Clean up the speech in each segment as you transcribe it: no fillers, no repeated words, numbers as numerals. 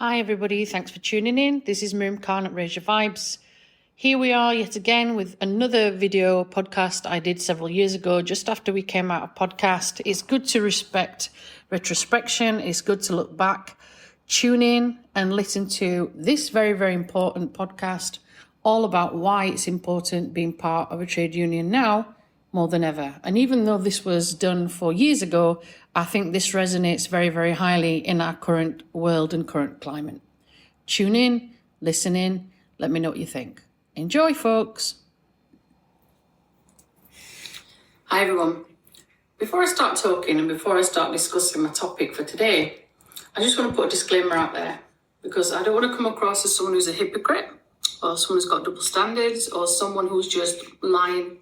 Hi everybody, thanks for tuning in. This is Miriam at Raise Your Vibes. Here we are yet again with another video podcast I did several years ago, just after we came out of podcast. It's good to respect retrospection. It's good to look back, tune in and listen to this very, very important podcast, all about why it's important being part of a trade union now more than ever. And even though this was done 4 years ago, I think this resonates very, very highly in our current world and current climate. Tune in, listen in, let me know what you think. Enjoy, folks. Hi, everyone. Before I start talking and before I start discussing my topic for today, I just want to put a disclaimer out there because I don't want to come across as someone who's a hypocrite or someone who's got double standards or someone who's just lying.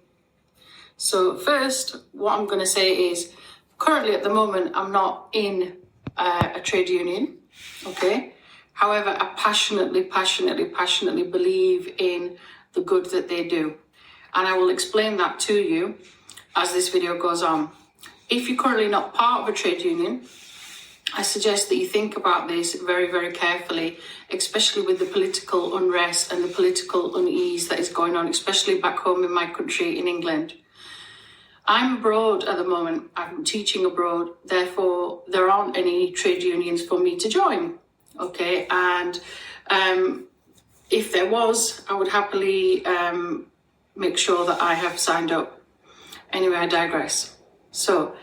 So first, what I'm going to say is currently at the moment, I'm not in a trade union, okay? However, I passionately believe in the good that they do. And I will explain that to you as this video goes on. If you're currently not part of a trade union, I suggest that you think about this very, very carefully, especially with the political unrest and the political unease that is going on, especially back home in my country in England. I'm abroad at the moment, I'm teaching abroad, therefore there aren't any trade unions for me to join, okay? And if there was, I would happily make sure that I have signed up. Anyway, I digress. So,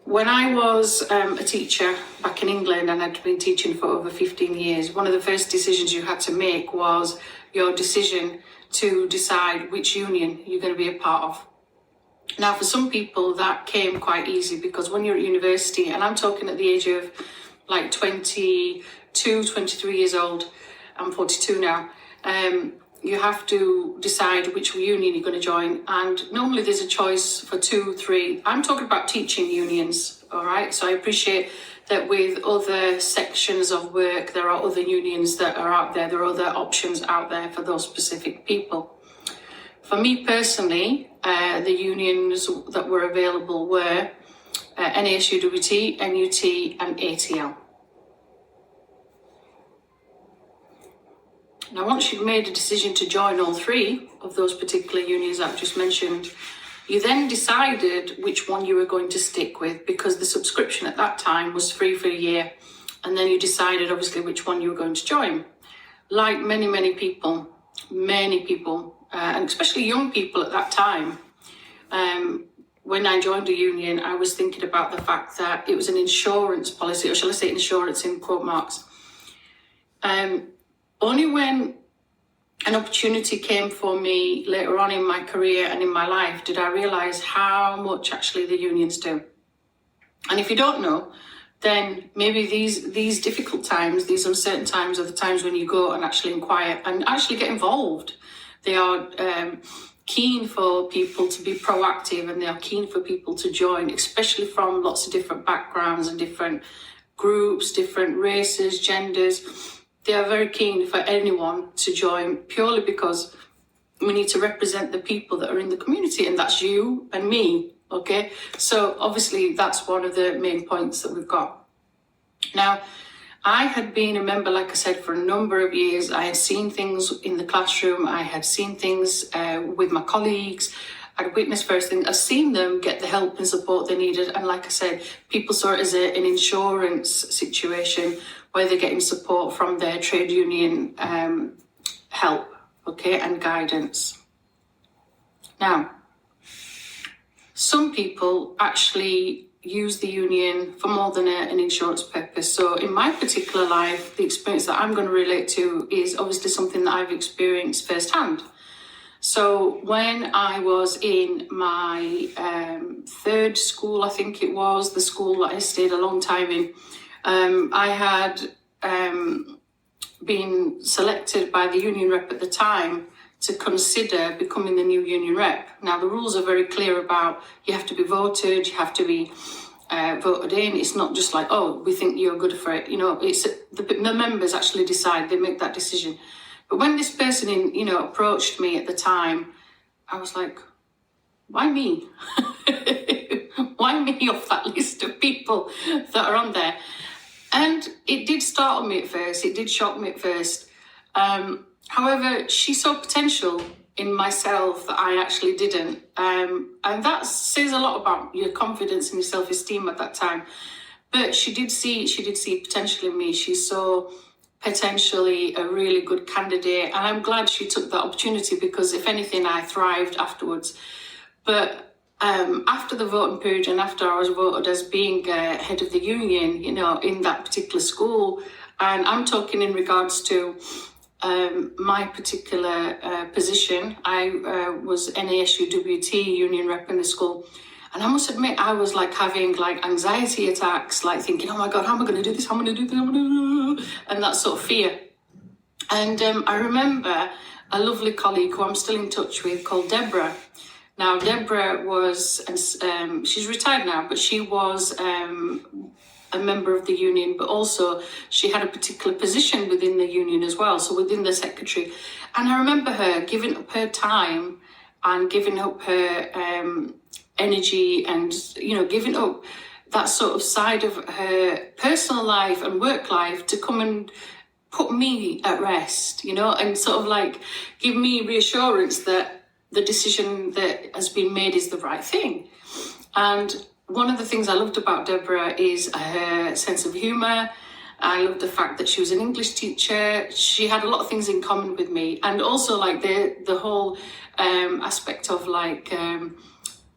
when I was a teacher back in England and I'd been teaching for over 15 years, one of the first decisions you had to make was your decision to decide which union you're going to be a part of. Now, for some people, that came quite easy because when you're at university, and I'm talking at the age of like 22, 23 years old, I'm 42 now, you have to decide which union you're going to join. And normally there's a choice for 2, 3. I'm talking about teaching unions, all right? So I appreciate that with other sections of work, there are other unions that are out there. There are other options out there for those specific people. For me personally, the unions that were available were NASUWT, NUT and ATL. Now, once you've made a decision to join all 3 of those particular unions I've just mentioned, you then decided which one you were going to stick with because the subscription at that time was free for a year. And then you decided, obviously, which one you were going to join. Like many people, and especially young people at that time, when I joined a union, I was thinking about the fact that it was an insurance policy, or shall I say insurance in quote marks. Only when an opportunity came for me later on in my career and in my life did I realise how much actually the unions do. And if you don't know, then maybe these difficult times, these uncertain times are the times when you go and actually inquire and actually get involved. They are keen for people to be proactive and they are keen for people to join, especially from lots of different backgrounds and different groups, different races, genders. They are very keen for anyone to join purely because we need to represent the people that are in the community, and that's you and me, okay? So obviously that's one of the main points that we've got. Now, I had been a member, like I said, for a number of years. I had seen things in the classroom. I had seen things with my colleagues. I'd witnessed various things. I've seen them get the help and support they needed. And like I said, people saw it as an insurance situation where they're getting support from their trade union help, okay, and guidance. Now, some people actually use the union for more than an insurance purpose. So in my particular life, the experience that I'm going to relate to is obviously something that I've experienced firsthand. So when I was in my third school, I think it was, the school that I stayed a long time in, I had been selected by the union rep at the time to consider becoming the new union rep. Now, the rules are very clear about you have to be voted, you have to be voted in. It's not just like, oh, we think you're good for it. You know, it's the members actually decide, they make that decision. But when this person, approached me at the time, I was like, why me? Why me off that list of people that are on there? And it did startle me at first. It did shock me at first. However, she saw potential in myself that I actually didn't. And that says a lot about your confidence and your self-esteem at that time. But she did see potential in me. She saw potentially a really good candidate. And I'm glad she took that opportunity, because if anything, I thrived afterwards. But after the voting period and after I was voted as being head of the union, in that particular school, and I'm talking in regards to my particular position, I was NASUWT union rep in the school. And I must admit, I was having anxiety attacks, thinking, oh my God, how am I going to do this? How am I going to do this? And that sort of fear. And I remember a lovely colleague who I'm still in touch with called Deborah. Now, Deborah was, she's retired now, but she was a member of the union, but also she had a particular position within the union as well, so within the secretary. And I remember her giving up her time and giving up her energy and, giving up that sort of side of her personal life and work life to come and put me at rest, and sort of give me reassurance that the decision that has been made is the right thing. And one of the things I loved about Deborah is her sense of humour. I loved the fact that she was an English teacher. She had a lot of things in common with me. And also the whole aspect of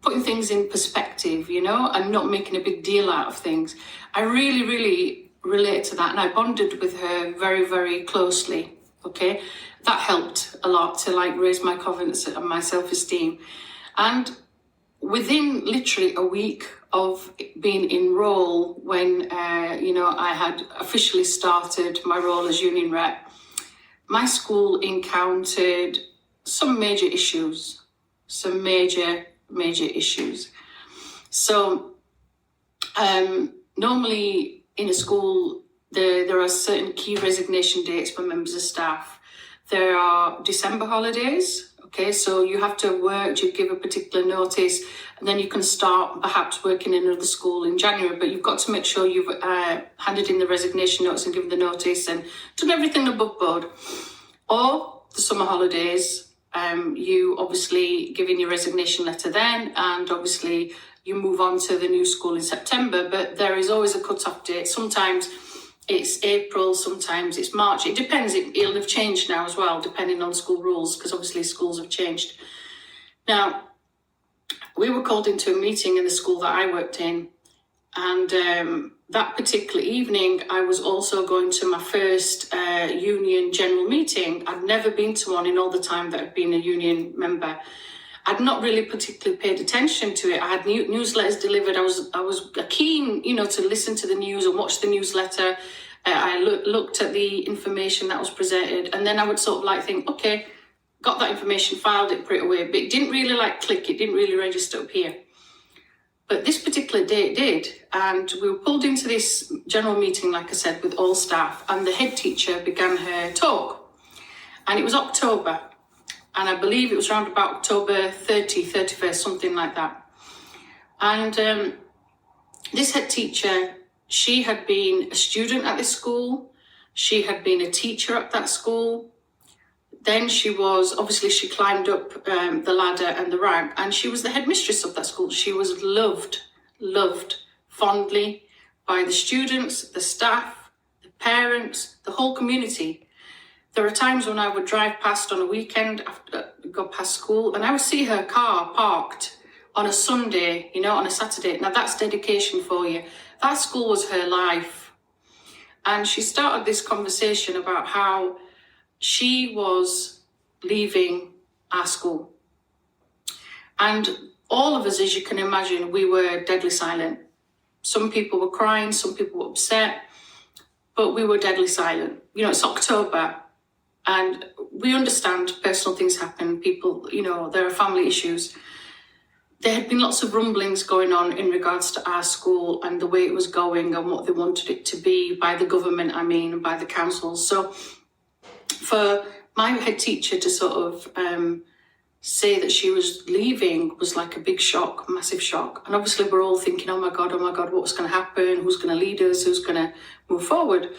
putting things in perspective, and not making a big deal out of things. I really, really relate to that. And I bonded with her very, very closely. Okay. That helped a lot to raise my confidence and my self-esteem. And within literally a week of being in role, when, I had officially started my role as union rep, my school encountered some major issues, major issues. So normally in a school, there are certain key resignation dates for members of staff. There are December holidays, okay, so you have to work, you give a particular notice, and then you can start perhaps working in another school in January, but you've got to make sure you've handed in the resignation notice and given the notice and done everything above board. Or the summer holidays, you obviously give in your resignation letter then, and obviously you move on to the new school in September, but there is always a cut-off date. Sometimes it's April, sometimes it's March. It depends. It'll have changed now as well, depending on school rules, because obviously schools have changed. Now, we were called into a meeting in the school that I worked in, and that particular evening, I was also going to my first union general meeting. I'd never been to one in all the time that I'd been a union member. I'd not really particularly paid attention to it. I had newsletters delivered. I was keen, to listen to the news and watch the newsletter. I looked at the information that was presented, and then I would sort of think, okay, got that information, filed it, put it away. But it didn't really click. It didn't really register up here. But this particular day it did. And we were pulled into this general meeting, like I said, with all staff, and the head teacher began her talk. And it was October. And I believe it was around about October 30, 31st, something like that. And this head teacher, she had been a student at this school. She had been a teacher at that school. Then she climbed up the ladder and the rank, and she was the headmistress of that school. She was loved fondly by the students, the staff, the parents, the whole community. There are times when I would drive past on a weekend after go past school, and I would see her car parked on a Sunday, on a Saturday. Now that's dedication for you. That school was her life. And she started this conversation about how she was leaving our school. And all of us, as you can imagine, we were deadly silent. Some people were crying, some people were upset, but we were deadly silent. It's October. And we understand personal things happen. People, there are family issues. There had been lots of rumblings going on in regards to our school and the way it was going and what they wanted it to be by the government, and by the councils. So for my head teacher to sort of say that she was leaving was like a big shock, massive shock. And obviously we're all thinking, oh my God, what's going to happen? Who's going to lead us? Who's going to move forward?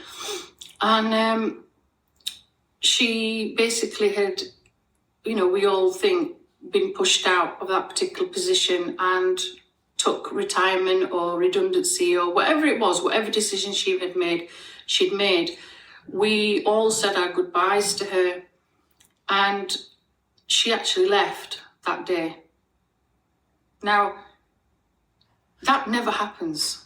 And she basically had, we all think, been pushed out of that particular position and took retirement or redundancy or whatever it was, whatever decision she'd made. We all said our goodbyes to her, and she actually left that day. Now, that never happens.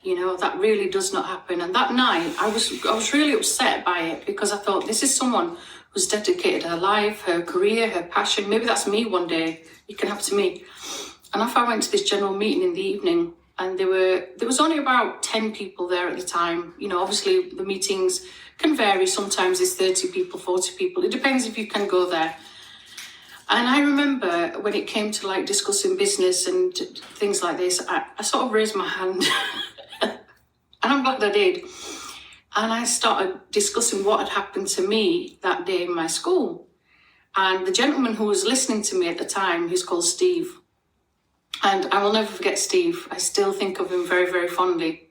That really does not happen. And that night, I was really upset by it, because I thought, this is someone who's dedicated her life, her career, her passion. Maybe that's me one day. It can happen to me. And off I went to this general meeting in the evening, and there was only about 10 people there at the time. Obviously the meetings can vary. Sometimes it's 30 people, 40 people. It depends if you can go there. And I remember when it came to discussing business and things like this, I sort of raised my hand and I'm glad I did. And I started discussing what had happened to me that day in my school. And the gentleman who was listening to me at the time, he's called Steve. And I will never forget Steve. I still think of him very, very fondly.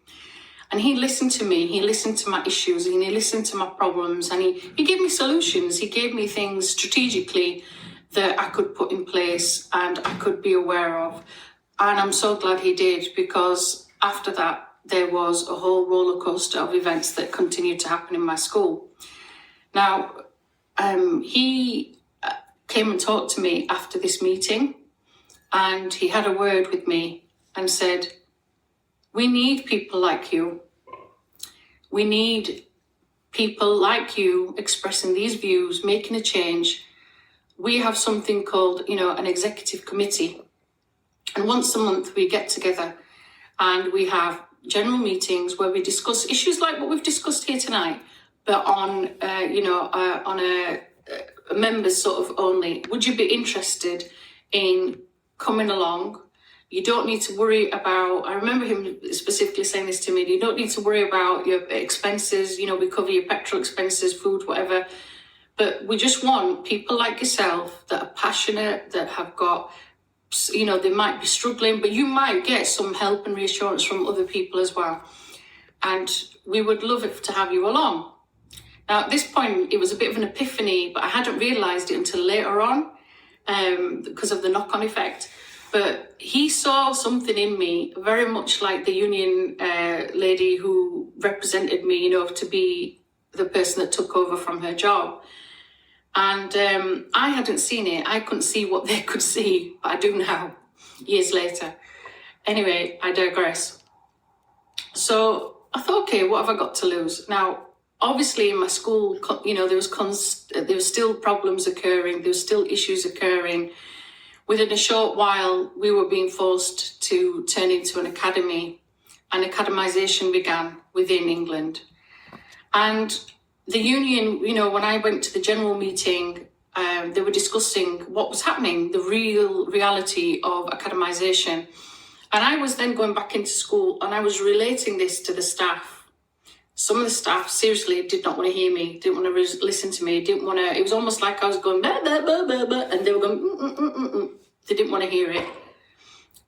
And he listened to me, he listened to my issues, and he listened to my problems, and he gave me solutions. He gave me things strategically that I could put in place and I could be aware of. And I'm so glad he did, because after that, there was a whole roller coaster of events that continued to happen in my school. Now, he came and talked to me after this meeting, and he had a word with me and said, we need people like you. We need people like you expressing these views, making a change. We have something called, an executive committee. And once a month we get together and we have general meetings where we discuss issues like what we've discussed here tonight, but on a members sort of only. Would you be interested in coming along? You don't need to worry about, I remember him specifically saying this to me, you don't need to worry about your expenses, we cover your petrol expenses, food, whatever. But we just want people like yourself that are passionate, that have got, they might be struggling, but you might get some help and reassurance from other people as well. And we would love it to have you along. Now, at this point, it was a bit of an epiphany, but I hadn't realised it until later on because of the knock-on effect. But he saw something in me, very much like the union lady who represented me, to be the person that took over from her job. And I hadn't seen it. I couldn't see what they could see, but I do now, years later. Anyway, I digress. So I thought, okay, what have I got to lose? Now, obviously in my school, there was still problems occurring. There was still issues occurring. Within a short while, we were being forced to turn into an academy, and academisation began within England. And the union, when I went to the general meeting, they were discussing what was happening, the reality of academisation. And I was then going back into school and I was relating this to the staff. Some of the staff seriously did not want to hear me, didn't want to listen to me, it was almost like I was going, bah, bah, bah, bah, bah, and they were going, They didn't want to hear it.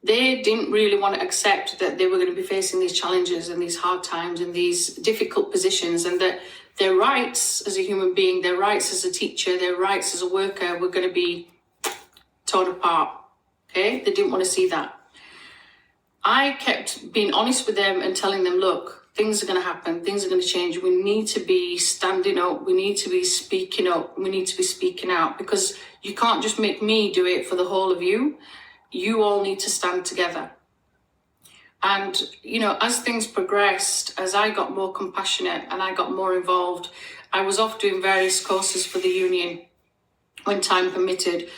They didn't really want to accept that they were going to be facing these challenges and these hard times and these difficult positions, and that their rights as a human being, their rights as a teacher, their rights as a worker were going to be torn apart. Okay? They didn't want to see that. I kept being honest with them and telling them, look, things are going to happen, things are going to change. We need to be standing up, we need to be speaking up, we need to be speaking out, because you can't just make me do it for the whole of you. You all need to stand together. And, as things progressed, as I got more compassionate and I got more involved, I was off doing various courses for the union when time permitted.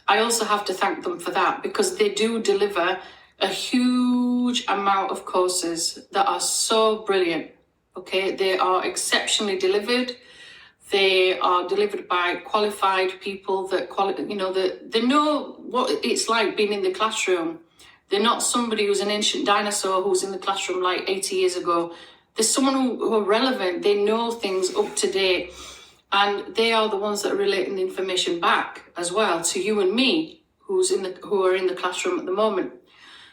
I also have to thank them for that, because they do deliver a huge amount of courses that are so brilliant. Okay, they are exceptionally delivered. They are delivered by qualified people that they know what it's like being in the classroom. They're not somebody who's an ancient dinosaur who's in the classroom like 80 years ago. There's someone who are relevant. They know things up to date. And they are the ones that are relating the information back as well to you and me, who are in the classroom at the moment.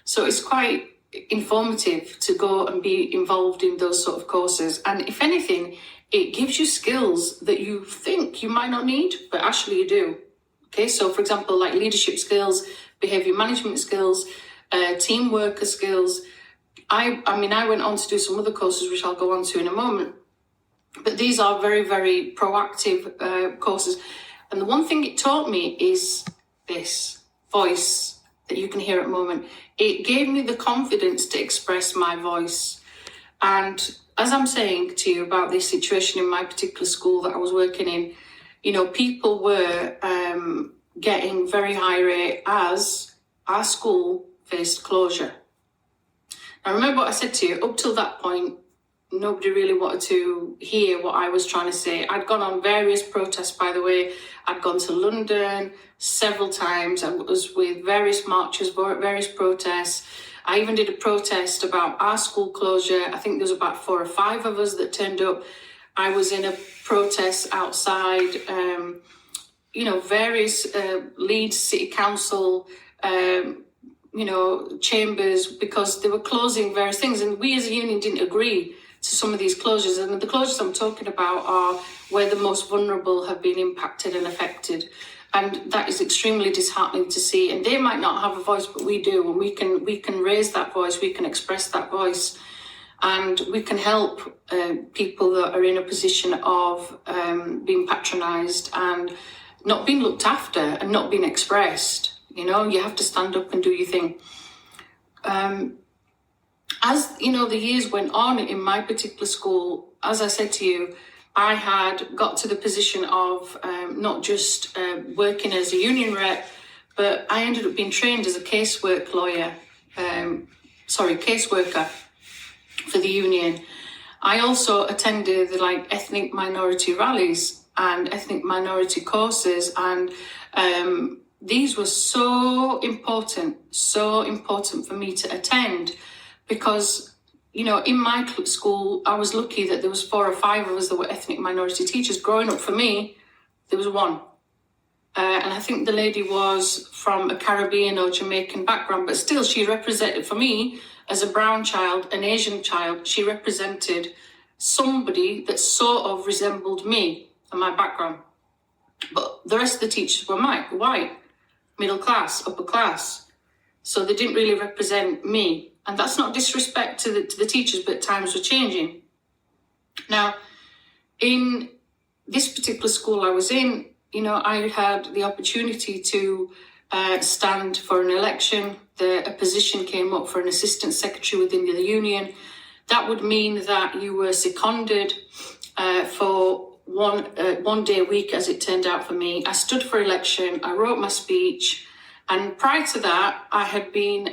So it's quite informative to go and be involved in those sort of courses. And if anything, it gives you skills that you think you might not need, but actually you do. Okay, so for example, like leadership skills, behavior management skills, team worker skills. I went on to do some other courses, which I'll go on to in a moment. But these are very, very proactive courses. And the one thing it taught me is this voice that you can hear at the moment. It gave me the confidence to express my voice. And as I'm saying to you about this situation in my particular school that I was working in, you know, people were getting very high rate as our school faced closure. Now, remember what I said to you, up till that point, nobody really wanted to hear what I was trying to say. I'd gone on various protests, by the way. I'd gone to London several times. I was with various marches, various protests. I even did a protest about our school closure. I think there was about 4 or 5 of us that turned up. I was in a protest outside, various Leeds City Council, chambers, because they were closing various things. And we as a union didn't agree to some of these closures. And the closures I'm talking about are where the most vulnerable have been impacted and affected. And that is extremely disheartening to see. And they might not have a voice, but we do. And we can raise that voice, we can express that voice. And we can help people that are in a position of being patronised and not being looked after and not being expressed. You know, you have to stand up and do your thing. As you know, the years went on in my particular school, as I said to you, I had got to the position of not just working as a union rep, but I ended up being trained as a caseworker for the union. I also attended ethnic minority rallies and ethnic minority courses, and these were so important for me to attend, because, you know, in my school, I was lucky that there was 4 or 5 of us that were ethnic minority teachers. Growing up for me, there was 1. And I think the lady was from a Caribbean or Jamaican background, but still she represented, for me, as a brown child, an Asian child, she represented somebody that sort of resembled me and my background. But the rest of the teachers were white, middle class, upper class. So they didn't really represent me. And that's not disrespect to the teachers, but times were changing. Now, in this particular school I was in, you know, I had the opportunity to stand for an election. A position came up for an assistant secretary within the union. That would mean that you were seconded for one day a week, as it turned out for me. I stood for election, I wrote my speech, and prior to that, I had been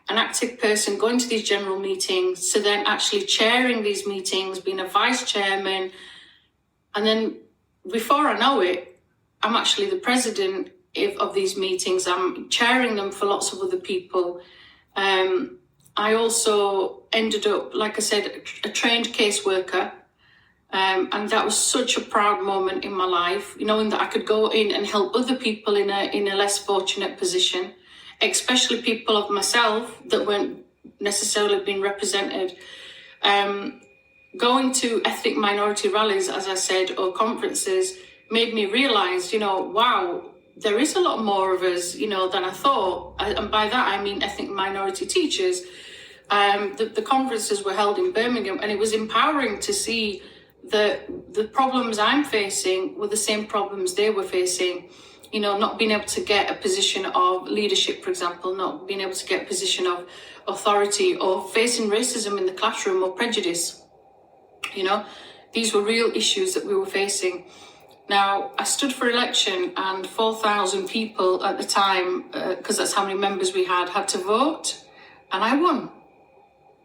an active person going to these general meetings, to then actually chairing these meetings, being a vice chairman, and then before I know it, I'm actually the president of these meetings. I'm chairing them for lots of other people. I also ended up, like I said, a trained caseworker. And that was such a proud moment in my life, knowing that I could go in and help other people in a less fortunate position, especially people of myself that weren't necessarily being represented. Going to ethnic minority rallies, as I said, or conferences, made me realise, wow, there is a lot more of us, than I thought. And by that, I mean ethnic minority teachers. The conferences were held in Birmingham, and it was empowering to see that the problems I'm facing were the same problems they were facing. Not being able to get a position of leadership, for example, not being able to get a position of authority, or facing racism in the classroom or prejudice. These were real issues that we were facing. Now, I stood for election, and 4,000 people at the time, because that's how many members we had to vote, and I won.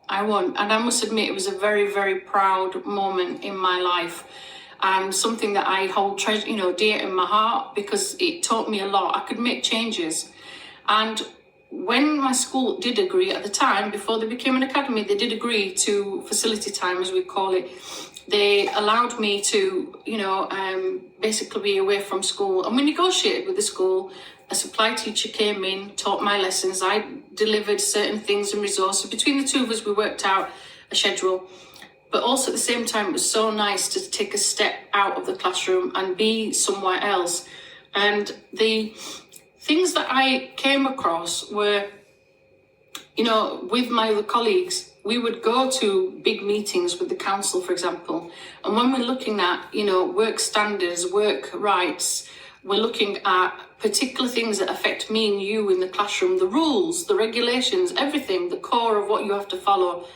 And I must admit, it was a very, very proud moment in my life, and something that I hold dear in my heart, because it taught me a lot. I could make changes. And when my school did agree at the time, before they became an academy, they did agree to facility time, as we call it. They allowed me to, basically be away from school. And we negotiated with the school. A supply teacher came in, taught my lessons. I delivered certain things and resources. Between the two of us, we worked out a schedule. But also at the same time, it was so nice to take a step out of the classroom and be somewhere else. And the things that I came across were, with my other colleagues, we would go to big meetings with the council, for example. And when we're looking at, work standards, work rights, we're looking at particular things that affect me and you in the classroom, the rules, the regulations, everything, the core of what you have to follow.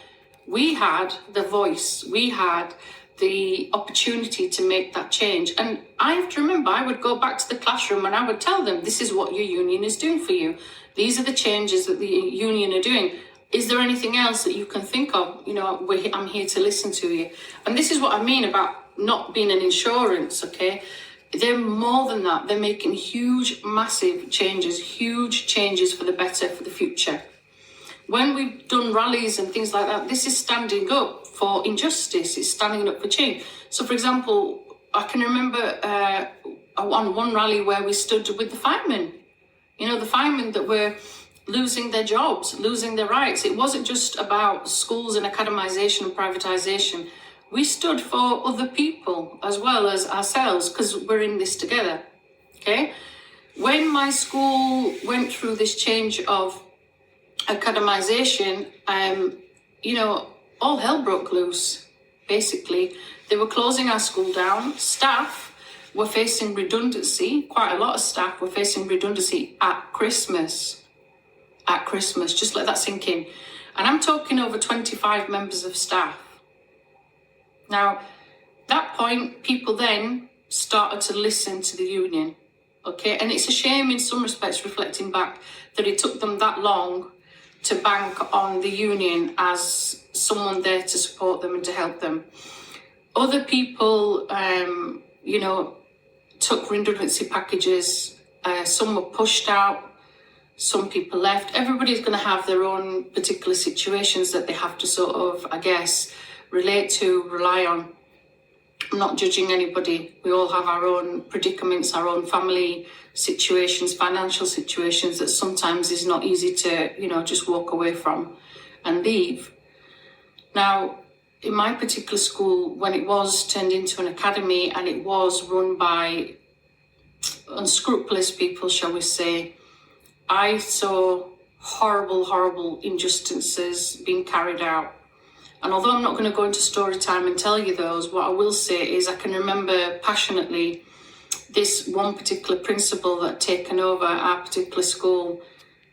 We had the voice, we had the opportunity to make that change. And I have to remember, I would go back to the classroom and I would tell them, this is what your union is doing for you. These are the changes that the union are doing. Is there anything else that you can think of? I'm here to listen to you. And this is what I mean about not being an insurance, okay? They're more than that. They're making huge, massive changes for the better, for the future. When we've done rallies and things like that, this is standing up for injustice. It's standing up for change. So, for example, I can remember on one rally where we stood with the firemen. The firemen that were losing their jobs, losing their rights. It wasn't just about schools and academisation and privatisation. We stood for other people as well as ourselves because we're in this together, okay? When my school went through this change of academisation, all hell broke loose, basically. They were closing our school down. Staff were facing redundancy. Quite a lot of staff were facing redundancy at Christmas. Just let that sink in. And I'm talking over 25 members of staff. Now, at that point, people then started to listen to the union, okay? And it's a shame in some respects, reflecting back, that it took them that long to bank on the union as someone there to support them and to help them. Other people, took redundancy packages. Some were pushed out. Some people left. Everybody's going to have their own particular situations that they have to sort of, relate to, rely on. I'm not judging anybody. We all have our own predicaments, our own family situations, financial situations that sometimes is not easy to, just walk away from and leave. Now, in my particular school, when it was turned into an academy and it was run by unscrupulous people, shall we say, I saw horrible injustices being carried out. And although I'm not going to go into story time and tell you those, what I will say is I can remember passionately this one particular principal that had taken over our particular school,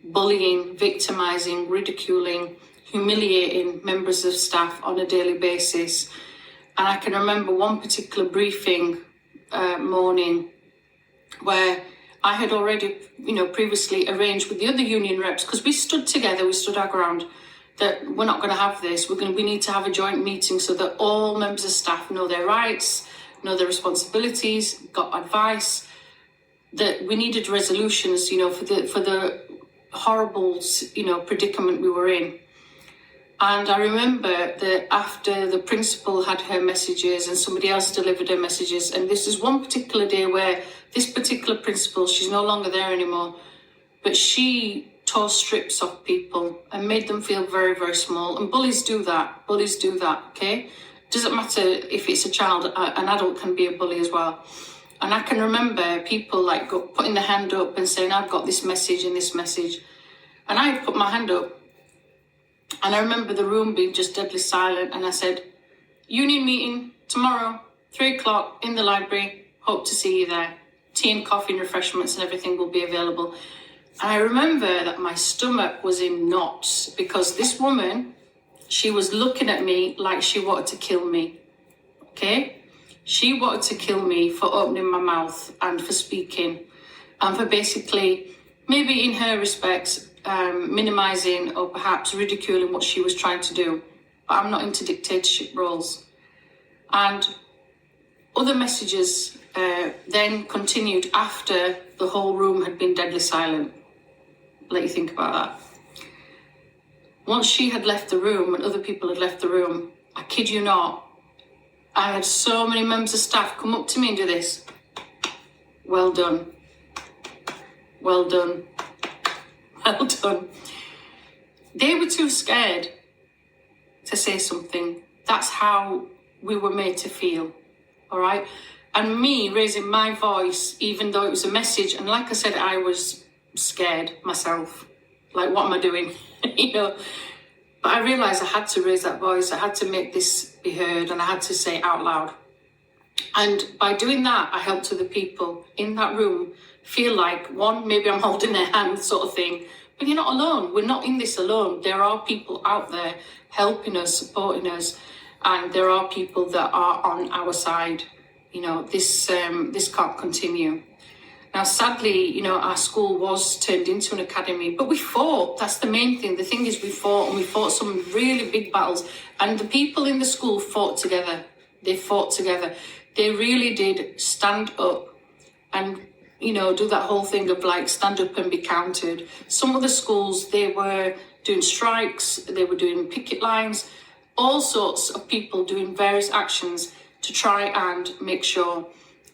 bullying, victimising, ridiculing, humiliating members of staff on a daily basis. And I can remember one particular briefing morning where I had already, previously arranged with the other union reps, because we stood together, we stood our ground, that we're not going to have this. We need to have a joint meeting so that all members of staff know their rights, know their responsibilities, got advice, that we needed resolutions, for the horrible, predicament we were in. And I remember that after the principal had her messages and somebody else delivered her messages, and this is one particular day where this particular principal, she's no longer there anymore, but she tore strips off people and made them feel very, very small. And bullies do that, okay? Doesn't matter if it's a child, an adult can be a bully as well. And I can remember people putting their hand up and saying, I've got this message and this message. And I put my hand up. And I remember the room being just deadly silent. And I said, union meeting tomorrow, 3:00 in the library. Hope to see you there. Tea and coffee and refreshments and everything will be available. And I remember that my stomach was in knots because this woman, she was looking at me like she wanted to kill me. Okay? She wanted to kill me for opening my mouth and for speaking and for basically, maybe in her respects, minimising or perhaps ridiculing what she was trying to do. But I'm not into dictatorship roles. And other messages then continued after the whole room had been deadly silent. let you think about that. Once she had left the room and other people had left the room, I kid you not, I had so many members of staff come up to me and do this. Well done. Well done. Well done. They were too scared to say something. That's how we were made to feel, all right? And me raising my voice, even though it was a message, and like I said, I was scared myself. Like, what am I doing? You know? But I realised I had to raise that voice. I had to make this be heard, and I had to say it out loud. And by doing that, I helped other people in that room feel like, one, maybe I'm holding their hand sort of thing, but you're not alone. We're not in this alone. There are people out there helping us, supporting us, and there are people that are on our side. You know, this can't continue. Now, sadly, you know, our school was turned into an academy, but we fought. That's the main thing. The thing is we fought, and we fought some really big battles, and the people in the school fought together. They fought together. They really did stand up and, you know, do that whole thing of like stand up and be counted. Some of the schools, they were doing strikes, they were doing picket lines, all sorts of people doing various actions to try and make sure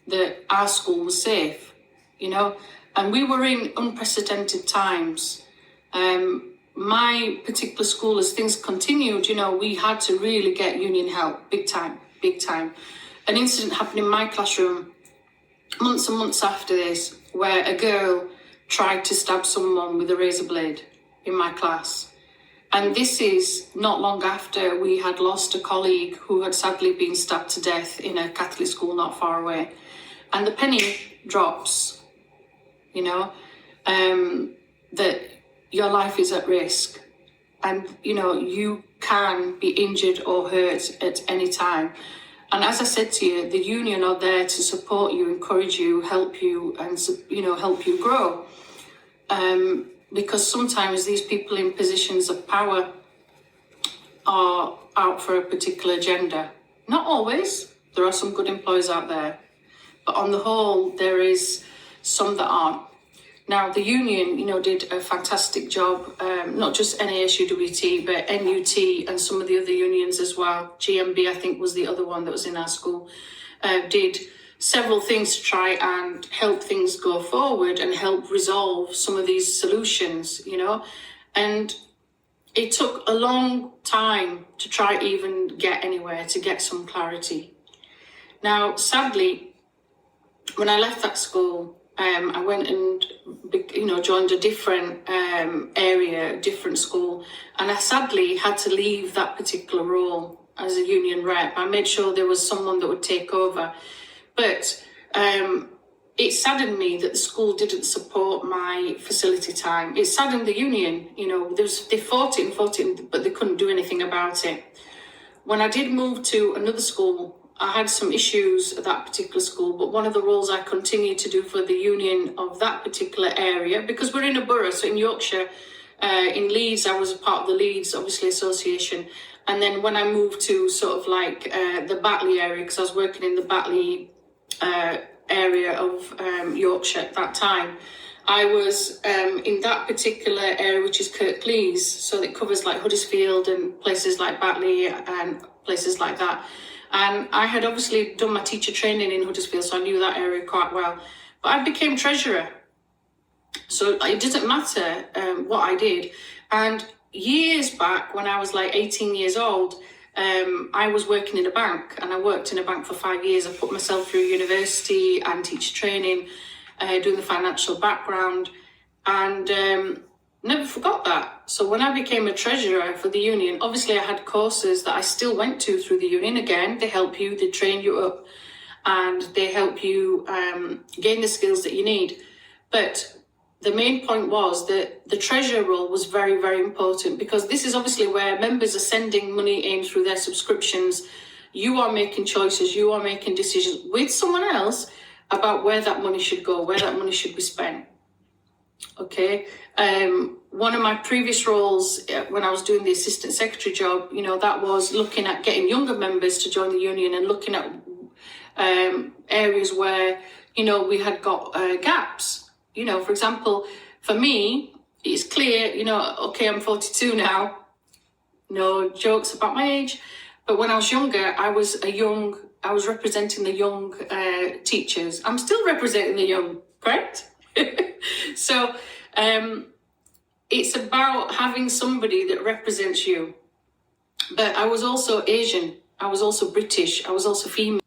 that our school was safe, you know. And we were in unprecedented times. My particular school, as things continued, you know, we had to really get union help, big time, big time. An incident happened in my classroom months and months after this, where a girl tried to stab someone with a razor blade in my class. And this is not long after we had lost a colleague who had sadly been stabbed to death in a Catholic school not far away. And the penny drops, you know, that your life is at risk. And, you know, you can be injured or hurt at any time. And as I said to you, the union are there to support you, encourage you, help you, and, you know, help you grow. Because sometimes these people in positions of power are out for a particular agenda. Not always. There are some good employees out there. But on the whole, there is some that aren't. Now, the union, you know, did a fantastic job, not just NASUWT, but NUT and some of the other unions as well. GMB, I think, was the other one that was in our school, did several things to try and help things go forward and help resolve some of these solutions, you know. And it took a long time to try even get anywhere, to get some clarity. Now, sadly, when I left that school, I went and, you know, joined a different area, different school, and I sadly had to leave that particular role as a union rep. I made sure there was someone that would take over, but it saddened me that the school didn't support my facility time. It saddened the union, you know, they fought it, but they couldn't do anything about it. When I did move to another school, I had some issues at that particular school, but one of the roles I continued to do for the union of that particular area, because we're in a borough, so in Yorkshire, in Leeds, I was a part of the Leeds, obviously, association. And then when I moved to sort of like the Batley area, because I was working in the Batley area of Yorkshire at that time, I was in that particular area, which is Kirklees, so it covers like Huddersfield and places like Batley and places like that. And I had obviously done my teacher training in Huddersfield, so I knew that area quite well. But I became treasurer. So it doesn't matter what I did. And years back, when I was like 18 years old, I was working in a bank, and I worked in a bank for 5 years. I put myself through university and teacher training, doing the financial background, and never forgot that. So when I became a treasurer for the union, obviously I had courses that I still went to through the union. Again, they help you, they train you up, and they help you gain the skills that you need. But the main point was that the treasurer role was very, very important, because this is obviously where members are sending money in through their subscriptions. You are making choices, you are making decisions with someone else about where that money should go, where that money should be spent. Okay. One of my previous roles when I was doing the assistant secretary job, you know, that was looking at getting younger members to join the union and looking at areas where, you know, we had got gaps. You know, for example, for me, it's clear, you know, okay, I'm 42 now. No jokes about my age. But when I was younger, I was representing the young teachers. I'm still representing the young, correct? So it's about having somebody that represents you. But I was also Asian. I was also British. I was also female.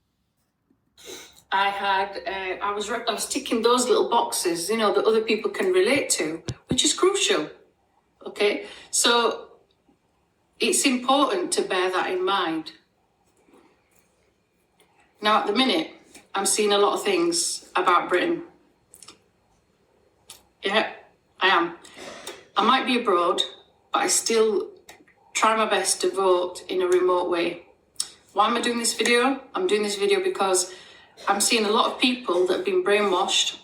I was ticking those little boxes, you know, that other people can relate to, which is crucial. Okay, so it's important to bear that in mind. Now, at the minute, I'm seeing a lot of things about Britain. Yeah, I am. I might be abroad, but I still try my best to vote in a remote way. Why am I doing this video? I'm doing this video because I'm seeing a lot of people that have been brainwashed,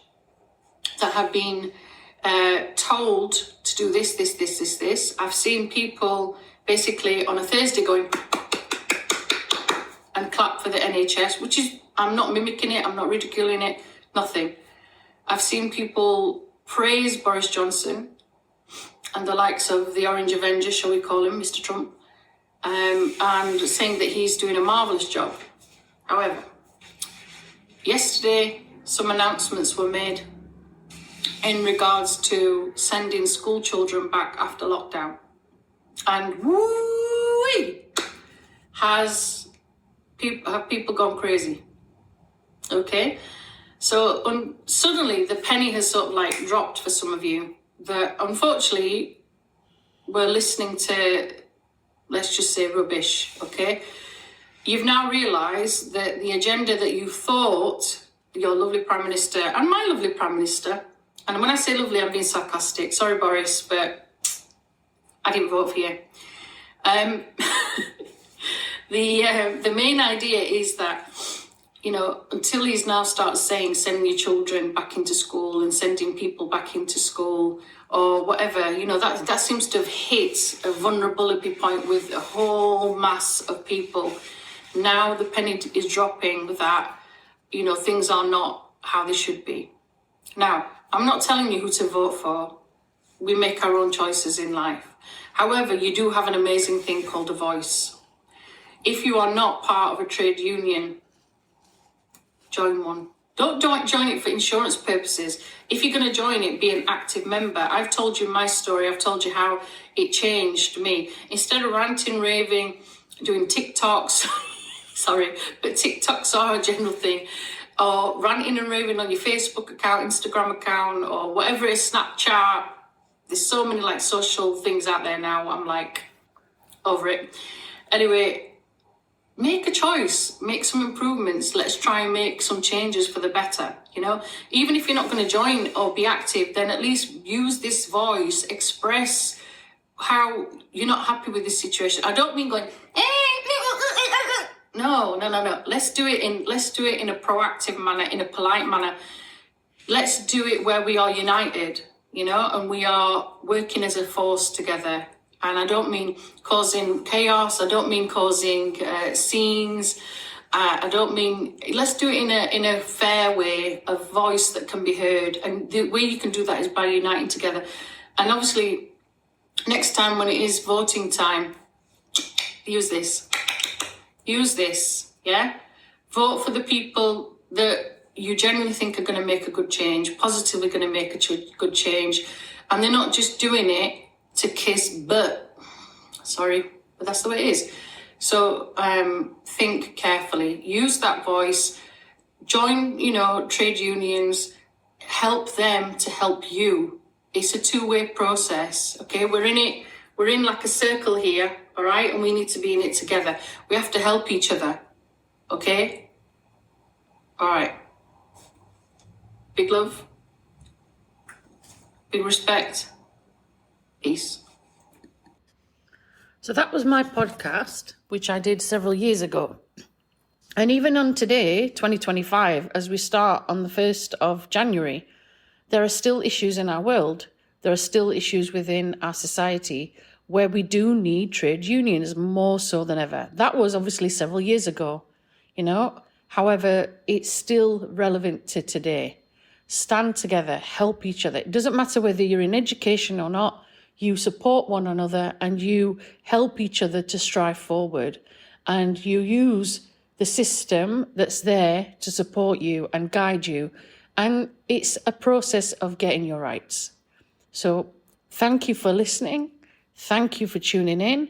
that have been told to do this. I've seen people basically on a Thursday going and clap for the NHS, which is, I'm not mimicking it, I'm not ridiculing it, nothing. I've seen people praise Boris Johnson and the likes of the Orange Avenger, shall we call him, Mr. Trump, and saying that he's doing a marvellous job. However, yesterday some announcements were made in regards to sending school children back after lockdown. And woo-wee, have people gone crazy? Okay, so suddenly the penny has sort of like dropped for some of you that unfortunately were listening to, let's just say, rubbish. Okay, you've now realised that the agenda that you thought your lovely Prime Minister and my lovely Prime Minister, and when I say lovely, I'm being sarcastic. Sorry, Boris, but I didn't vote for you. The main idea is that, you know, until he's now starts saying sending your children back into school and sending people back into school or whatever, you know, that seems to have hit a vulnerability point with a whole mass of people. Now the penny is dropping that, you know, things are not how they should be. Now, I'm not telling you who to vote for. We make our own choices in life. However, you do have an amazing thing called a voice. If you are not part of a trade union, join one. Don't join it for insurance purposes. If you're going to join it, be an active member. I've told you my story. I've told you how it changed me. Instead of ranting, raving, doing TikToks, sorry, but TikToks are a general thing, or ranting and raving on your Facebook account, Instagram account, or whatever it is, Snapchat. There's so many like social things out there now. I'm like over it. Anyway, make a choice, make some improvements. Let's try and make some changes for the better. You know, even if you're not going to join or be active, then at least use this voice, express how you're not happy with this situation. I don't mean going, no. Let's do it in a proactive manner, in a polite manner. Let's do it where we are united, you know, and we are working as a force together. And I don't mean causing chaos. I don't mean causing scenes. I don't mean, let's do it in a fair way, a voice that can be heard. And the way you can do that is by uniting together. And obviously, next time when it is voting time, use this, yeah? Vote for the people that you genuinely think are going to make a good change, positively going to make a good change. And they're not just doing it to kiss butt. Sorry, but that's the way it is. So think carefully, use that voice, join, you know, trade unions, help them to help you. It's a two-way process, okay? We're in like a circle here, all right? And we need to be in it together. We have to help each other, okay? All right. Big love, big respect. Peace. So that was my podcast, which I did several years ago. And even on today, 2025, as we start on the 1st of January, there are still issues in our world. There are still issues within our society where we do need trade unions more so than ever. That was obviously several years ago, you know. However, it's still relevant to today. stand together, help each other. It doesn't matter whether you're in education or not, you support one another and you help each other to strive forward. And you use the system that's there to support you and guide you. And it's a process of getting your rights. So thank you for listening. Thank you for tuning in.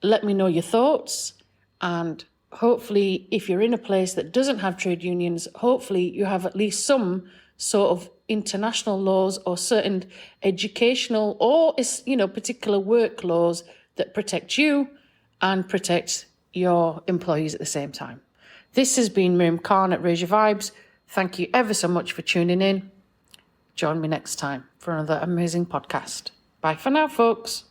Let me know your thoughts. And hopefully, if you're in a place that doesn't have trade unions, hopefully you have at least some sort of international laws or certain educational or, particular work laws that protect you and protect your employees at the same time. This has been Miriam Khan at Raise Your Vibes. Thank you ever so much for tuning in. Join me next time for another amazing podcast. Bye for now, folks.